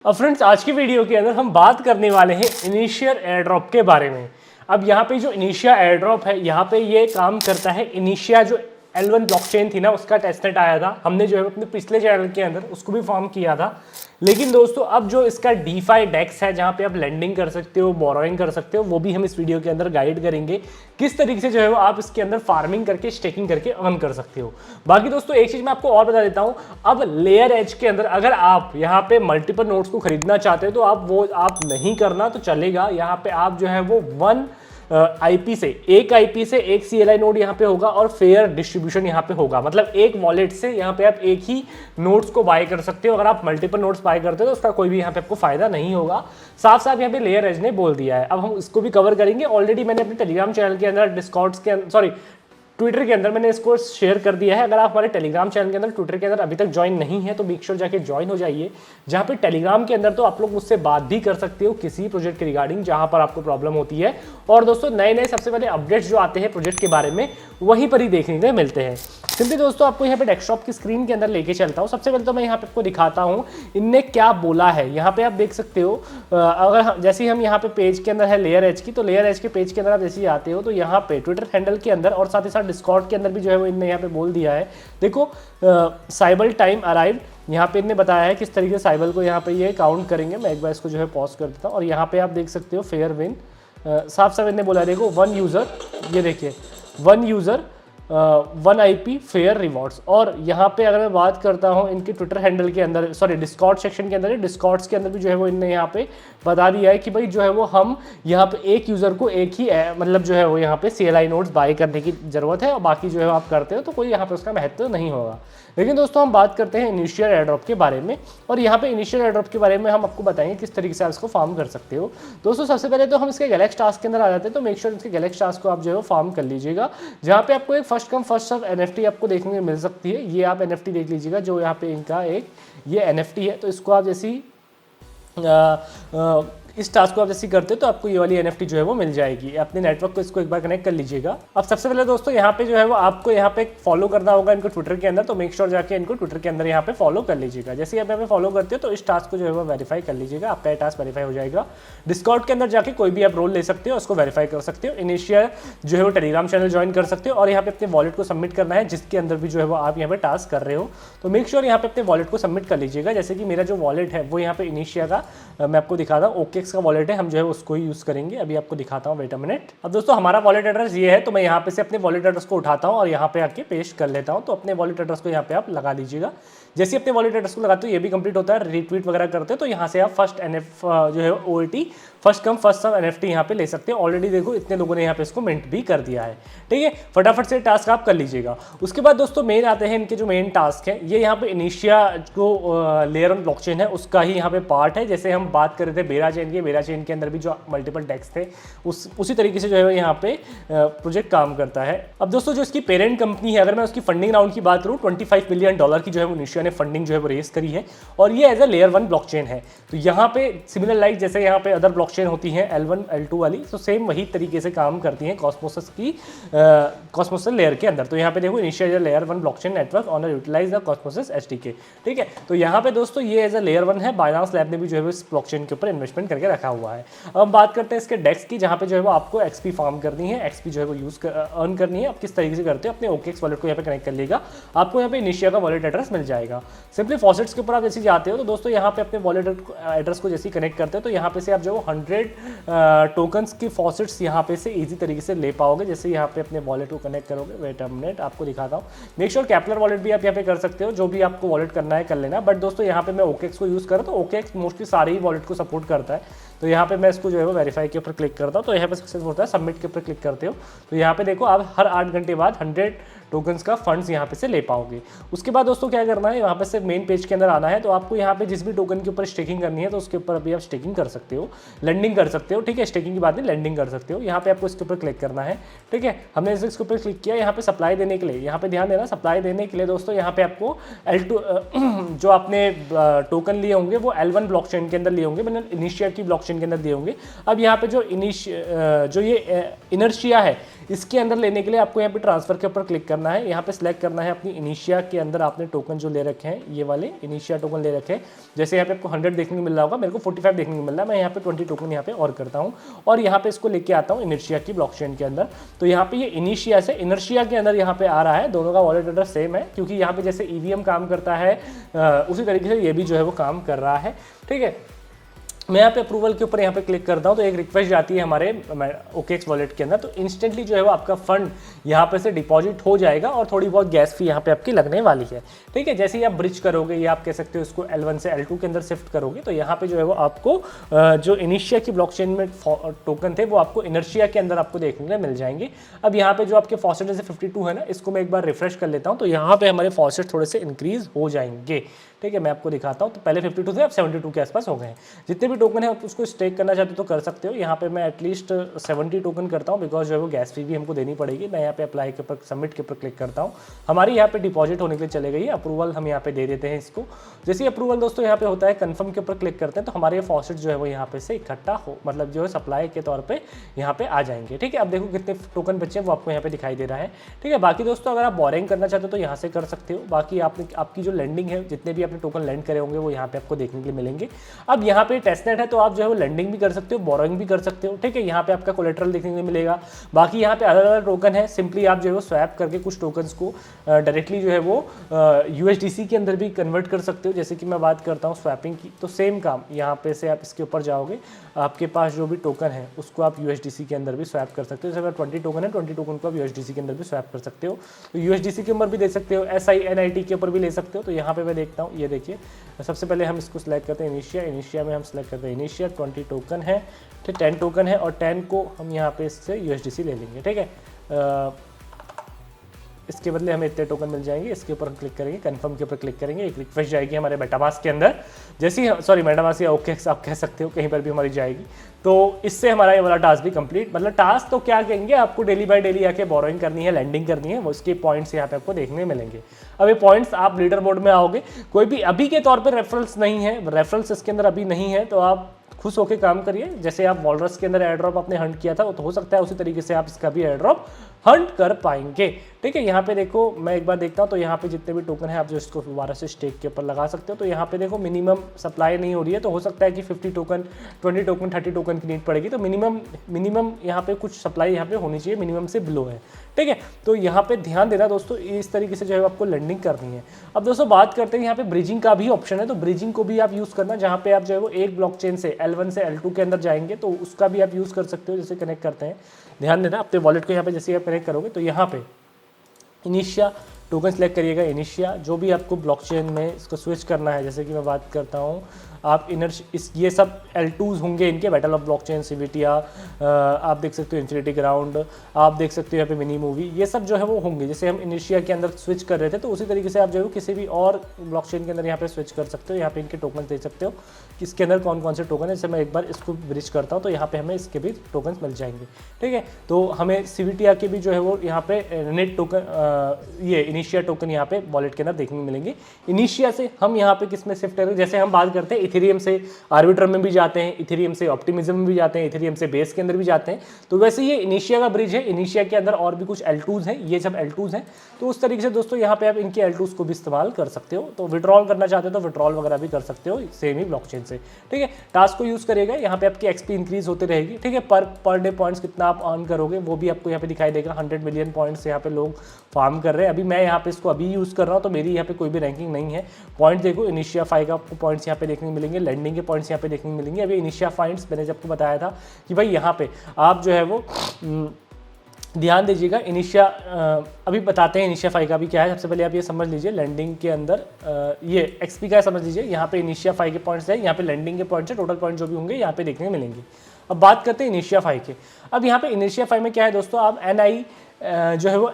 अब फ्रेंड्स आज की वीडियो के अंदर हम बात करने वाले हैं इनिशियल एयरड्रॉप के बारे में। अब यहाँ पे जो इनिशिया एयरड्रॉप है, यहाँ पे ये काम करता है। इनिशिया जो L1 ब्लॉकचेन थी ना, उसका टेस्टनेट आया था, हमने जो है अपने पिछले चैनल के अंदर उसको भी फॉर्म किया था। लेकिन दोस्तों अब जो इसका DeFi डेक्स है, जहाँ पे आप लेंडिंग कर सकते हो, बोरोइंग कर सकते हो, वो भी हम इस वीडियो के अंदर गाइड करेंगे किस तरीके से जो है वो आप इसके अंदर फार्मिंग करके स्टेकिंग करके अर्न कर सकते हो। बाकी दोस्तों एक चीज़ मैं आपको और बता देता हूँ, अब लेयर एज के अंदर अगर आप यहाँ पे मल्टीपल नोड्स को खरीदना चाहते हो तो आप नहीं करना तो चलेगा। यहाँ पे आप जो है वो वन आईपी से एक CLI नोड यहाँ पे होगा और फेयर डिस्ट्रीब्यूशन यहाँ पे होगा। मतलब एक वॉलेट से यहाँ पे आप एक ही नोड्स को बाय कर सकते हो। अगर आप मल्टीपल नोड्स बाय करते हो तो उसका कोई भी यहाँ पे आपको फायदा नहीं होगा। साफ साफ यहाँ पे लेयर एज ने बोल दिया है। अब हम इसको भी कवर करेंगे। ऑलरेडी मैंने अपने टेलीग्राम चैनल के अंदर ट्विटर के अंदर मैंने इसको शेयर कर दिया है। अगर आप हमारे टेलीग्राम चैनल के अंदर ट्विटर के अंदर अभी तक ज्वाइन नहीं है तो मेक श्योर जाके ज्वाइन हो जाइए। जहाँ पे टेलीग्राम के अंदर तो आप लोग मुझसे बात भी कर सकते हो किसी प्रोजेक्ट के रिगार्डिंग जहाँ पर आपको प्रॉब्लम होती है। और दोस्तों नए सबसे पहले अपडेट्स जो आते हैं प्रोजेक्ट के बारे में वहीं पर ही देखने को मिलते हैं। सिंपली दोस्तों आपको यहाँ पे डेस्कटॉप की स्क्रीन के अंदर लेके चलता हूँ। सबसे पहले तो मैं यहाँ पे आपको दिखाता हूँ इनने क्या बोला है। यहाँ पे आप देख सकते हो, अगर जैसे ही हम यहाँ पे पेज के अंदर है लेयर एज की, तो लेयर एज के पेज के अंदर आप जैसे ही आते हो तो यहाँ पे ट्विटर हैंडल के अंदर और साथ ही साथ डिस्कॉर्ड के अंदर भी जो है वो इनने यहाँ पे बोल दिया है। देखो साइबल टाइम अराइव, यहाँ पे इनने बताया है किस तरीके से साइबल को यहाँ पे ये काउंट करेंगे। मैं एक बार इसको जो है पॉज कर देता हूँ और यहाँ पे आप देख सकते हो फेयर विन, साफ साफ इनने बोला है। देखो वन यूज़र, ये देखिए one user one IP fair rewards. और यहाँ पे अगर मैं बात करता हूँ इनके ट्विटर हैंडल के अंदर, सॉरी डिस्कॉर्ड सेक्शन के अंदर, डिस्कॉर्ड्स के अंदर भी जो है वो इनने यहाँ पे बता दिया है कि भाई जो है वो हम यहाँ पे एक यूज़र को एक ही मतलब जो है वो यहाँ पे CLI नोड्स बाय करने की ज़रूरत है और बाकी जो है आप करते हो तो कोई यहाँ पे उसका महत्व नहीं होगा। लेकिन दोस्तों हम बात करते हैं इनिशियल एयरड्रॉप के बारे में और यहाँ पे इनिशियल एयरड्रॉप के बारे में हम आपको बताएंगे किस तरीके से आप इसको फार्म कर सकते हो। दोस्तों सबसे पहले तो हम इसके गैलेक्स टास्क के अंदर आ जाते हैं। तो मेक श्योर इसके गैलेक्स टास्क को आप जो है फार्म कर लीजिएगा, जहाँ पे आपको एक first come first serve NFT आपको देखने को मिल सकती है। ये आप NFT देख लीजिएगा, जो यहाँ पे इनका एक ये NFT है। तो इसको आप जैसी इस टास्क को आप जैसे करते हो तो आपको ये वाली NFT जो है वो मिल जाएगी। अपने नेटवर्क को इसको एक बार कनेक्ट कर लीजिएगा। अब सबसे पहले दोस्तों यहाँ पे जो है वो आपको यहाँ पे फॉलो करना होगा इनको ट्विटर के अंदर। तो मेक श्योर जाके इनको ट्विटर के अंदर यहाँ पे फॉलो कर लीजिएगा। जैसे ही आप यहाँ पे फॉलो करते हो तो इस टास्क को जो है वो वेरीफाई कर लीजिएगा, आपका ये टास्क वेरीफाई हो जाएगा। डिस्कॉर्ड के अंदर जाके कोई भी आप रोल ले सकते हो, उसको वेरीफाई कर सकते हो। इनिशियल जो है वो टेलीग्राम चैनल ज्वाइन कर सकते हो और यहाँ पे अपने वॉलेट को सबमिट करना है जिसके अंदर भी जो है वो आप यहाँ पे टास्क कर रहे हो। तो मेक श्योर यहाँ पे अपने वॉलेट को सबमिट कर लीजिएगा। जैसे कि मेरा जो वॉलेट है वो यहाँ पे इनिशिया का मैं आपको दिखाता हूँ, OKX का वॉलेट है, हम जो है उसको ही यूज़ करेंगे। अभी आपको दिखाता हूँ, वेट अ मिनट। अब दोस्तों हमारा वॉलेट एड्रेस ये है, तो मैं यहाँ पे से अपने वॉलेट एड्रेस को उठाता हूँ और यहाँ पे आके पेस्ट कर लेता हूँ। तो अपने वॉलेट एड्रेस को यहाँ पे आप लगा लीजिएगा। जैसे अपने वॉलेट एड्रेस को लगाते हो ये भी कंप्लीट होता है, रीट्वीट वगैरह करते हो तो यहाँ से आप फर्स्ट जो है OAT first come first serve NFT यहाँ पे ले सकते हैं। ऑलरेडी देखो इतने लोगों ने यहाँ पे इसको मिंट भी कर दिया है। ठीक है, फटाफट से टास्क आप कर लीजिएगा। उसके बाद दोस्तों मेन आते हैं इनके जो मेन टास्क है। ये यहाँ पे इनिशिया जो लेयर ऑन ब्लॉकचेन है उसका ही यहाँ पे पार्ट है। जैसे हम बात कर रहे थे बेरा चेन के अंदर भी जो मल्टीपल डेक्स थे उसी तरीके से जो है यहाँ पे प्रोजेक्ट काम करता है। अब दोस्तों जो इसकी पेरेंट कंपनी है, अगर मैं उसकी फंडिंग राउंड की बात करूँ, $25 मिलियन की जो है वो इनिशिया ने फंडिंग जो है वो रेस करी है और ये एज अ लेयर 1 ब्लॉकचेन है। तो यहाँ पे सिमिलर लाइक जैसे यहाँ पे अदर ब्लॉकचेन होती है L1 L2 वाली, तो सेम वही तरीके से काम करती हैं कॉस्मोसिस लेयर के अंदर। तो यहाँ पे देखो initial layer 1 blockchain network honour utilise the Cosmos SDK। ठीक है, तो यहाँ पे दोस्तों ये एज अ लेयर 1 है। बाइनांस लैब ने भी जो है इस ब्लॉकचेन के ऊपर इन्वेस्टमेंट करके रखा हुआ है। अब हम बात करते हैं इसके डेक्स की, जहाँ पे जो है वो आपको XP फार्म करनी है, XP जो है वो अर्न करनी है। आप किस तरीके से करते हो, अपने OKX वॉलेट को यहाँ पे कनेक्ट कर लीजिएगा, आपको यहाँ पे इनिशिया का वॉलेट एड्रेस मिल जाएगा। सिंपली फॉसेट्स के ऊपर आप जैसे जाते हो तो दोस्तों यहाँ पे अपने वॉलेट एड्रेस को जैसे कनेक्ट करते हो तो यहाँ पे से आप जो 100 टोकन्स की फॉसेट्स यहाँ पे से इजी तरीके से ले पाओगे। जैसे यहाँ पे अपने वॉलेट को कनेक्ट करोगे, वेट अ मिनट आपको दिखाता हूँ। मेक श्योर कैपलर वॉलेट भी आप यहाँ पे कर सकते हो, जो भी आपको वॉलेट करना है कर लेना। बट दोस्तों यहाँ पे मैं OKX को यूज़ करूँ तो OKX मोस्टली सारे ही वॉलेट को सपोर्ट करता है। तो यहाँ पे मैं इसको जो है वो वेरीफाई के ऊपर क्लिक करता हूँ तो यहाँ पे सक्सेस होता है। सबमिट के ऊपर क्लिक करते हो तो यहाँ पे देखो आप हर 8 घंटे बाद 100 टोकन्स का फंड्स यहाँ पे से ले पाओगे। उसके बाद दोस्तों क्या करना है, यहाँ पे से मेन पेज के अंदर आना है। तो आपको यहाँ पे जिस भी टोकन के ऊपर स्टेकिंग करनी है तो उसके ऊपर अभी आप स्टेकिंग कर सकते हो, लेंडिंग कर सकते हो। ठीक है, स्टेकिंग की बात नहीं, लेंडिंग कर सकते हो। यहाँ पे आपको इसके ऊपर क्लिक करना है। ठीक है, हमने इसके ऊपर क्लिक किया। यहाँ पे सप्लाई देने के लिए, यहाँ पे ध्यान देना, सप्लाई देने के लिए दोस्तों यहाँ पे आपको L2 जो आपने टोकन लिए होंगे वो L1 ब्लॉकचेन के अंदर लिए होंगे, मैंने इनिशिया की ब्लॉकचेन के अंदर दिए होंगे। अब यहाँ पे जो ये इनर्शिया है इसके अंदर लेने के लिए आपको यहाँ पे ट्रांसफर के ऊपर क्लिक करना है, यहाँ पे सिलेक्ट करना है अपनी इनिशिया के अंदर आपने टोकन जो ले रखे हैं, ये वाले इनिशिया टोकन ले रखे हैं। जैसे यहाँ पे आपको 100 देखने को मिल रहा होगा, मेरे को 45 देखने को मिल रहा है, मैं यहाँ पे 20 टोकन यहाँ पे और करता हूँ और यहाँ पे इसको लेके आता हूँ इनर्शिया की ब्लॉकचेन के अंदर। तो यहाँ पे ये इनिशिया से इनर्शिया के अंदर यहाँ पे आ रहा है, दोनों का वॉलेट एड्रेस सेम है, क्योंकि यहाँ पे जैसे ईवीएम काम करता है उसी तरीके से ये भी जो है वो काम कर रहा है। ठीक है, मैं यहाँ पे अप्रूवल के ऊपर यहाँ पे क्लिक करता हूँ तो एक रिक्वेस्ट जाती है हमारे OKX वॉलेट के अंदर, तो इंस्टेंटली जो है वो आपका फंड यहाँ पे से डिपॉजिट हो जाएगा और थोड़ी बहुत गैस फी यहाँ पे आपकी लगने वाली है। ठीक है, जैसे ही आप ब्रिज करोगे या आप कह सकते हो इसको L1 से L2 के अंदर शिफ्ट करोगे तो यहाँ पे जो है वो आपको जो इनिशिया की ब्लॉकचेन में टोकन थे वो आपको इनर्शिया के अंदर आपको देखने को मिल जाएंगे। अब यहाँ पे जो आपके फॉसेट जैसे 52 है ना, इसको मैं एक बार रिफ्रेश कर लेता हूँ तो यहाँ पे हमारे फॉसेट थोड़े से इंक्रीज हो जाएंगे। ठीक है, मैं आपको दिखाता हूँ, तो पहले 52 थे, अब 72 के आसपास हो गए हैं। जितने भी टोकन है आप उसको स्टेक करना चाहते हो तो कर सकते हो। यहाँ पे मैं एटलीस्ट 70 टोकन करता हूँ, बिकॉज जो है वो गैस फी भी हमको देनी पड़ेगी। मैं यहाँ पे अप्लाई के ऊपर सबमिट के ऊपर क्लिक करता हूँ, हमारी यहाँ पे डिपॉजिट होने के लिए चले गई है। अप्रूवल हम यहाँ पे दे देते हैं इसको। जैसे अप्रूवल दोस्तों यहाँ पे होता है, कन्फर्म के ऊपर क्लिक करते हैं तो हमारे फॉसेट जो है वो यहाँ पे से इकट्ठा हो, मतलब जो है सप्लाई के तौर पर यहाँ पे आ जाएंगे। ठीक है, अब देखो कितने टोकन बचे हैं वो आपको यहाँ पे दिखाई दे रहा है। ठीक है, बाकी दोस्तों अगर आप बोरिंग करना चाहते हो तो यहाँ से कर सकते हो। बाकी आपकी जो लैंडिंग है, जितने भी आपने टोकन लैंड करे वो यहाँ पे आपको देखने के लिए मिलेंगे। अब यहाँ पे टेस्टनेट है तो आप जो है वो लैंडिंग भी कर सकते हो, बोरोइंग भी कर सकते हो। ठीक है, यहाँ पे आपका कोलेटरल देखने के लिए मिलेगा। बाकी यहाँ पे अलग अलग टोकन है, सिंपली आप जो है वो स्वैप करके कुछ टोकन्स को डायरेक्टली जो है वो USDC के अंदर भी कन्वर्ट कर सकते हो। जैसे कि मैं बात करता हूँ स्वैपिंग की, तो सेम काम यहाँ पे से आप इसके ऊपर जाओगे, आपके पास जो भी टोकन है उसको आप USDC के अंदर भी स्वैप कर सकते हो। जैसे अगर 20 टोकन है, 20 टोकन को आप USDC के अंदर भी स्वैप कर सकते हो। तो USDC के ऊपर भी दे सकते हो, SINIT के ऊपर भी ले सकते हो। तो यहाँ पे मैं देखता हूँ, ये देखिए सबसे पहले हम इसको सिलेक्ट करते हैं इनिशिया में हम सिलेक्ट करते हैं इनिशिया। 20 टोकन है, ठीक 10 टोकन है और 10 को हम यहाँ पे इससे USDC ले लेंगे। ठीक है, इसके बदले हमें इतने टोकन मिल जाएंगे। इसके ऊपर हम क्लिक करेंगे, कंफर्म के ऊपर क्लिक करेंगे, एक रिक्वेस्ट जाएगी हमारे मेटामास्क के अंदर। जैसे ही सॉरी मेटामास्क या OKX आप कह सकते हो, कहीं पर भी हमारी जाएगी। तो इससे हमारा ये वाला टास्क भी कंप्लीट, मतलब टास्क तो क्या कहेंगे, आपको डेली बाय डेली आके बोरोइंग करनी है, लैंडिंग करनी है, वो उसके पॉइंट्स यहाँ पे आपको देखने मिलेंगे। अब ये पॉइंट्स आप लीडर बोर्ड में आओगे, कोई भी अभी के तौर पर रेफरल्स नहीं है, रेफरल्स इसके अंदर अभी नहीं है, तो आप खुश होकर काम करिए। जैसे आप वॉलरस के अंदर एयर ड्रॉप आपने हंट किया था, तो हो सकता है उसी तरीके से आप इसका भी एयर ड्रॉप हंट कर पाएंगे। ठीक है, यहाँ पे देखो मैं एक बार देखता हूँ तो यहाँ पे जितने भी टोकन है आप जो इसको दोबारा से स्टेक के ऊपर लगा सकते हो। तो यहाँ पे देखो मिनिमम सप्लाई नहीं हो रही है, तो हो सकता है कि 50 टोकन 20 टोकन 30 टोकन की नीड पड़ेगी। तो मिनिमम यहाँ पे कुछ सप्लाई यहाँ पे होनी चाहिए, मिनिमम से बिलो है। ठीक है, तो यहाँ पे ध्यान देना दोस्तों, इस तरीके से जो है आपको लैंडिंग करनी है। अब दोस्तों बात करते हैं यहाँ पे ब्रिजिंग का भी ऑप्शन है, तो ब्रिजिंग को भी आप यूज़ करना, जहाँ पे आप जो है वो एक ब्लॉकचेन से L1 से L2 के अंदर जाएंगे तो उसका भी आप यूज़ कर सकते हो। जैसे कनेक्ट करते हैं, ध्यान देना अपने वॉलेट को यहाँ पे जैसे आप कनेक्ट करोगे तो यहाँ पे इनिशिया टोकन सेलेक्ट करिएगा। इनिशिया जो भी आपको ब्लॉकचेन में इसको स्विच करना है, जैसे कि मैं बात करता हूँ आप ये सब L2s होंगे इनके, बैटल ऑफ ब्लॉकचेन, सिविटिया, आप देख सकते हो इन्फिनिटी ग्राउंड, आप देख सकते हो यहाँ पे मिनी मूवी, ये सब जो है वो होंगे। जैसे हम इनिशिया के अंदर स्विच कर रहे थे तो उसी तरीके से आप जो है किसी भी और ब्लॉकचेन के अंदर यहाँ पे स्विच कर सकते हो। यहाँ पे इनके टोकन दे सकते हो कि इसके अंदर कौन कौन से टोकन है। जैसे मैं एक बार इसको ब्रिज करता हूँ तो यहाँ पे हमें इसके भी टोकन मिल जाएंगे। ठीक है, तो हमें सिविटिया के भी जो है वो यहाँ पे नेट टोकन, ये इनिशिया टोकन यहाँ पे वॉलेट के अंदर देखने को मिलेंगे। इनिशिया से हम यहाँ पे किस में शिफ्ट करेंगे, जैसे हम बात करते हैं इथेरियम से आर्बिट्रम में भी जाते हैं, इथेरियम से ऑप्टिमिज्म में भी जाते हैं, इथेरियम से बेस के अंदर भी जाते हैं। तो वैसे ये इनिशिया का ब्रिज है, इनिशिया के अंदर और भी कुछ L2s हैं, ये सब L2s हैं। तो उस तरीके से दोस्तों यहाँ पे आप इनके L2s को भी इस्तेमाल कर सकते हो। तो विड्रॉल करना चाहते हो तो विड्रॉल वगैरह भी कर सकते हो सेम ही ब्लॉकचेन से। ठीक है, टास्क को यूज करेगा, यहाँ पे आपकी XP इंक्रीज होती रहेगी। ठीक है, पर डे पॉइंट्स कितना आप अर्न करोगे वो भी आपको यहाँ पे दिखाई देगा। 100 मिलियन पॉइंट्स यहाँ पे लोग फार्म कर रहे हैं। अभी मैं यहाँ पे इसको अभी यूज कर रहा हूँ तो मेरी यहाँ पे कोई भी रैंकिंग नहीं है। पॉइंट देखो, इनिशिया 5 का आपको पॉइंट्स यहाँ पे देखने को मिलेंगे, लैंडिंग के पॉइंट्स यहाँ पे देखने को मिलेंगे। अभी इनिशिया पॉइंट्स मैंने जब आपको बताया था कि भाई यहाँ पे आप जो है वो ध्यान दीजिएगा। इनिशिया अभी बताते हैं इनिशिया 5 का भी क्या है। सबसे पहले आप ये समझ लीजिए, लैंडिंग के अंदर ये XP का समझ लीजिए। यहाँ पे इनिशिया 5 के पॉइंट्स है, यहाँ पे लैंडिंग के पॉइंट्स है, टोटल पॉइंट जो भी होंगे यहाँ पे देखने को मिलेंगे। अब बात करते हैं इनिशिया 5 के। अब यहाँ पे इनिशिया 5 में क्या है दोस्तों, आप NI जो है वो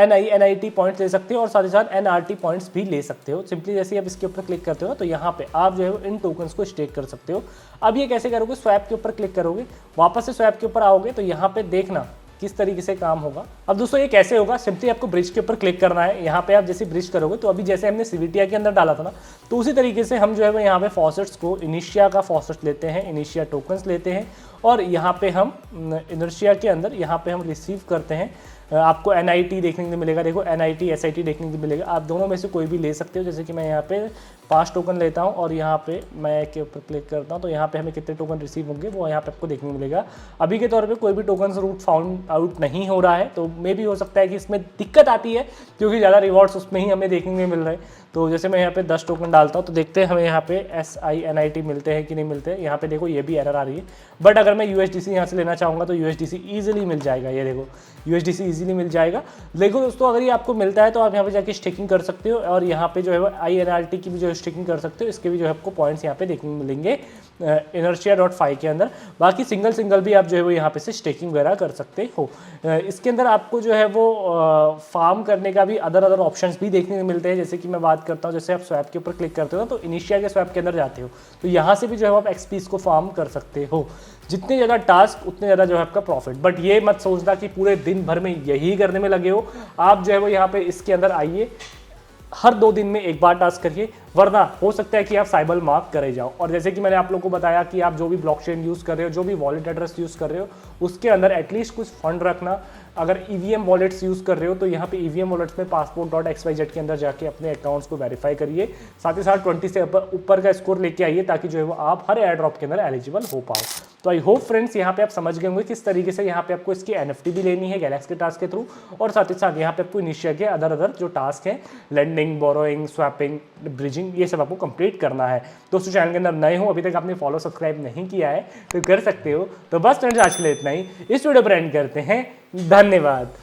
NIT पॉइंट्स ले सकते हो और साथ ही साथ NRT पॉइंट्स भी ले सकते हो। सिंपली जैसे आप इसके ऊपर क्लिक करते हो ना तो यहाँ पे आप जो है वो इन टोकन्स को स्टेक कर सकते हो। अब ये कैसे करोगे, स्वैप के ऊपर क्लिक करोगे, वापस से स्वैप के ऊपर आओगे तो यहाँ पे देखना किस तरीके से काम होगा। अब दोस्तों ये कैसे होगा, सिंपली आपको ब्रिज के ऊपर क्लिक करना है। यहाँ पे आप जैसे ब्रिज करोगे तो अभी जैसे हमने सीवीटीआई के अंदर डाला था ना, तो उसी तरीके से हम जो है वो यहाँ पे फॉसेट्स को इनिशिया का फॉसेट लेते हैं, इनिशिया टोकन्स लेते हैं और यहाँ पे हम इनर्शिया के अंदर यहाँ पे हम रिसीव करते हैं। आपको NIT देखने को मिलेगा, देखो NIT SIT देखने को मिलेगा, आप दोनों में से कोई भी ले सकते हो। जैसे कि मैं यहाँ पे 5 टोकन लेता हूँ और यहाँ पे मैं के ऊपर क्लिक करता हूँ तो यहाँ पे हमें कितने टोकन रिसीव होंगे वो यहाँ पे आपको देखने को मिलेगा। अभी के तौर पे कोई भी टोकन रूट फाउंड आउट नहीं हो रहा है, तो मे भी हो सकता है कि इसमें दिक्कत आती है क्योंकि ज़्यादा रिवॉर्ड्स उसमें ही हमें देखने को मिल रहे हैं। तो जैसे मैं यहाँ पे 10 टोकन डालता हूँ तो देखते हैं हमें यहाँ पे SINIT मिलते हैं कि नहीं मिलते हैं। यहाँ पे देखो ये भी एरर आ रही है, बट अगर मैं USDC यहाँ से लेना चाहूँगा तो USDC ईजिली मिल जाएगा। ये देखो USDC ईजिली मिल जाएगा। देखो दोस्तों अगर ये आपको मिलता है तो आप यहाँ पे जाके स्टेकिंग कर सकते हो और यहाँ पे जो है वो INRT की भी जो है स्टेकिंग कर सकते हो। इसके भी जो है आपको पॉइंट्स यहाँ पे देखने को मिलेंगे inertia.fi के अंदर। बाकी सिंगल भी आप जो है वो यहाँ पे से स्टेकिंग वगैरह कर सकते हो। इसके अंदर आपको जो है वो फार्म करने का भी अदर ऑप्शंस भी देखने को मिलते हैं। जैसे कि मैं बात करता हूँ, जैसे आप स्वैप के ऊपर क्लिक करते हो ना तो इनिशिया के स्वैप के अंदर जाते हो तो यहाँ से भी जो है आप एक्सपीस को फार्म कर सकते हो। जितने ज़्यादा टास्क उतने ज़्यादा जो है आपका प्रॉफिट। बट ये मत सोचना कि पूरे दिन भर में यही करने में लगे हो। आप जो है वो यहाँ पे इसके अंदर आइए, हर 2 दिन में एक बार टास्क करिए, वरना हो सकता है कि आप साइबर मार्क करे जाओ। और जैसे कि मैंने आप लोगों को बताया कि आप जो भी ब्लॉकचेन यूज़ कर रहे हो, जो भी वॉलेट एड्रेस यूज़ कर रहे हो, उसके अंदर एटलीस्ट कुछ फंड रखना। अगर EVM वॉलेट्स यूज़ कर रहे हो तो यहाँ पे EVM वॉलेट्स में passport.xyz के अंदर जाके अपने अकाउंट्स को वेरीफाई करिए। साथ ही साथ 20 से ऊपर का स्कोर लेके आइए ताकि जो है वो आप हर एयर ड्रॉप के अंदर एलिजिबल हो पाओ। तो आई होप फ्रेंड्स यहाँ पे आप समझ गए होंगे किस तरीके से यहाँ पे आपको इसकी NFT भी लेनी है गैलेक्स के टास्क के थ्रू, और साथ ही साथ यहाँ पे आपको इनिशिया के अदर जो टास्क हैं, लेंडिंग, बोरोइंग, स्वैपिंग, ब्रिजिंग, ये सब आपको कंप्लीट करना है। दोस्तों चैनल के अंदर नए हो, अभी तक आपने फॉलो सब्सक्राइब नहीं किया है तो कर सकते हो। तो बस फ्रेंड्स आज के लिए इतना ही, इस वीडियो पर एंड करते हैं। धन्यवाद।